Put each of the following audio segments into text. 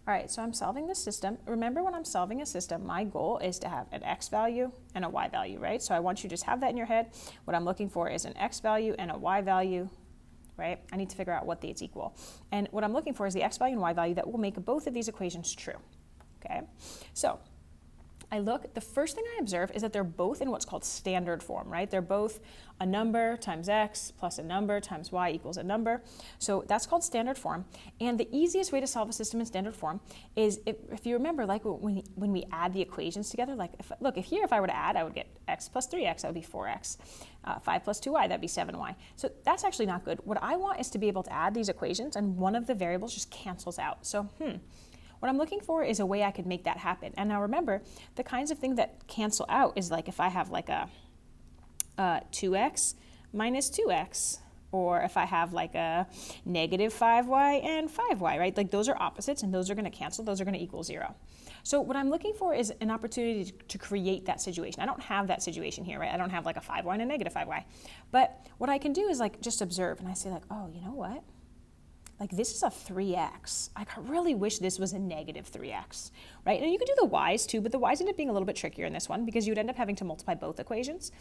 All right, so I'm solving this system. Remember, when I'm solving a system, my goal is to have an x value and a y value, right? So I want you to just have that in your head. What I'm looking for is an x value and a y value, right? I need to figure out what these equal. And what I'm looking for is the x value and y value that will make both of these equations true, okay? So I look, the first thing I observe is that they're both in what's called standard form, right? They're both a number times x plus a number times y equals a number. So that's called standard form. And the easiest way to solve a system in standard form is, if you remember, like when we add the equations together, like if I were to add, I would get x plus 3x, that would be 4x. 5 plus 2y, that'd be 7y. So that's actually not good. What I want is to be able to add these equations and one of the variables just cancels out. So, what I'm looking for is a way I could make that happen. And now remember, the kinds of things that cancel out is like if I have like a 2x minus 2x, or if I have like a negative 5y and 5y, right? Like those are opposites and those are gonna cancel, those are gonna equal 0. So what I'm looking for is an opportunity to create that situation. I don't have that situation here, right? I don't have like a 5y and a negative 5y. But what I can do is like just observe, and I say like, oh, you know what? Like this is a 3x. I really wish this was a negative 3x, right? And you can do the y's too, but the y's end up being a little bit trickier in this one because you would end up having to multiply both equations.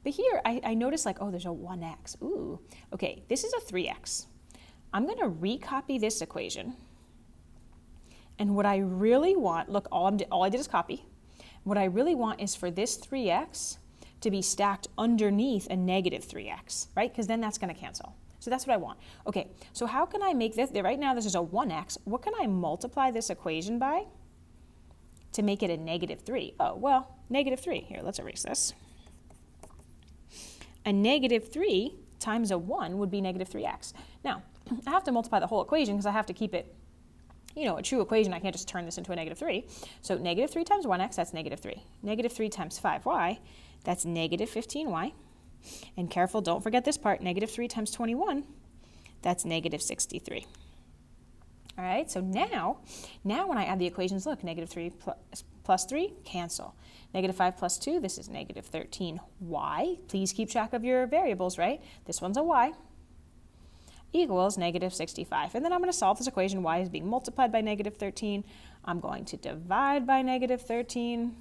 But here I notice like, oh, there's a 1x. Ooh, okay, this is a 3x. I'm gonna recopy this equation. And what I really want, look, all I did is copy. What I really want is for this 3x to be stacked underneath a negative 3x, right? Because then that's gonna cancel. So that's what I want. Okay, so how can I make this, right now this is a 1x, what can I multiply this equation by to make it a negative 3? Oh, well, negative 3. Here, let's erase this. A negative 3 times a 1 would be negative 3x. Now, I have to multiply the whole equation because I have to keep it, a true equation. I can't just turn this into a negative 3. So negative 3 times 1x, that's negative 3. Negative 3 times 5y, that's negative 15y. And careful, don't forget this part, negative 3 times 21, that's negative 63. All right, so now when I add the equations, look, negative 3 plus 3, cancel. Negative 5 plus 2, this is negative 13y. Please keep track of your variables, right? This one's a y, equals negative 65. And then I'm going to solve this equation. Y is being multiplied by negative 13. I'm going to divide by negative 13.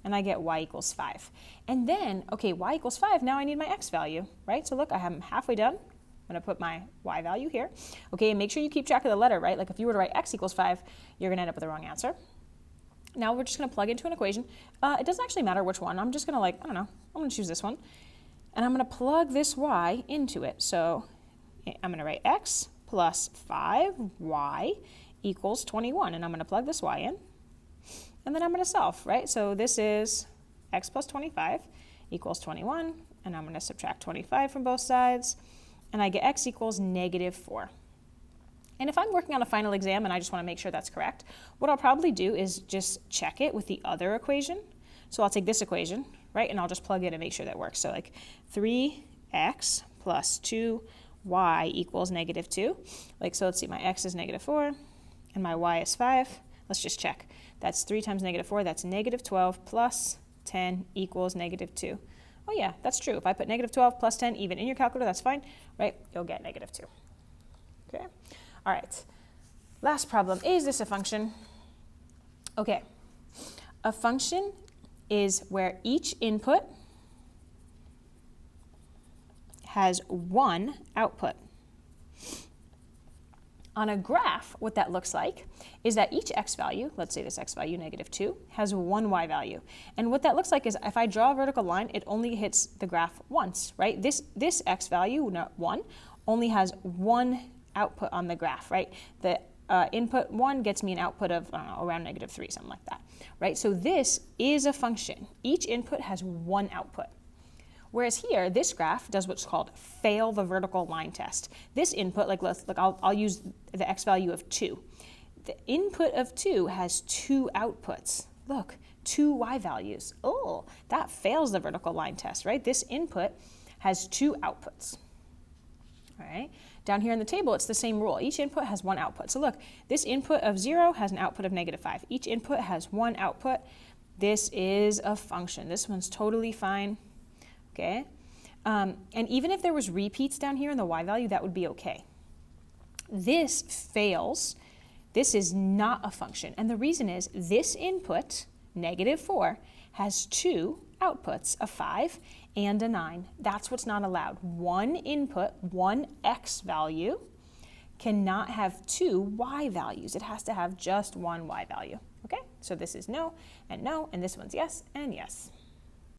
And I get y equals 5. And then, okay, y equals 5, now I need my x value, right? So look, I'm halfway done. I'm gonna put my y value here. Okay, and make sure you keep track of the letter, right? Like if you were to write x equals 5, you're gonna end up with the wrong answer. Now we're just gonna plug into an equation. It doesn't actually matter which one. I'm just gonna I'm gonna choose this one. And I'm gonna plug this y into it. So I'm gonna write x plus 5y equals 21. And I'm gonna plug this y in. And then I'm going to solve, right? So this is x plus 25 equals 21, and I'm going to subtract 25 from both sides, and I get x equals negative 4. And if I'm working on a final exam and I just want to make sure that's correct, what I'll probably do is just check it with the other equation. So I'll take this equation, right, and I'll just plug it and make sure that works. So like 3x plus 2y equals negative 2. So let's see, my x is negative 4, and my y is 5. Let's just check. That's 3 times negative 4, that's negative 12 plus 10 equals negative 2. Oh yeah, that's true. If I put negative 12 plus 10 even in your calculator, that's fine, right? You'll get negative 2. Okay, all right. Last problem, is this a function? Okay, a function is where each input has one output. On a graph, what that looks like is that each x value, let's say this x value, negative 2, has one y value. And what that looks like is if I draw a vertical line, it only hits the graph once, right? This x value, 1, only has one output on the graph, right? The input 1 gets me an output of, around negative 3, something like that, right? So this is a function. Each input has one output. Whereas here, this graph does what's called fail the vertical line test. This input, I'll use the x value of 2. The input of 2 has 2 outputs. Look, 2 y values. Oh, that fails the vertical line test, right? This input has 2 outputs. All right. Down here in the table, it's the same rule. Each input has one output. So look, this input of 0 has an output of negative 5. Each input has one output. This is a function. This one's totally fine. Okay, and even if there was repeats down here in the y value, that would be okay. This fails This is not a function. And the reason is this input, -4, has two outputs, a 5 and a 9. That's what's not allowed. One input, one x value, cannot have two y values. It has to have just one y value. Okay? So this is no, and this one's yes, and yes.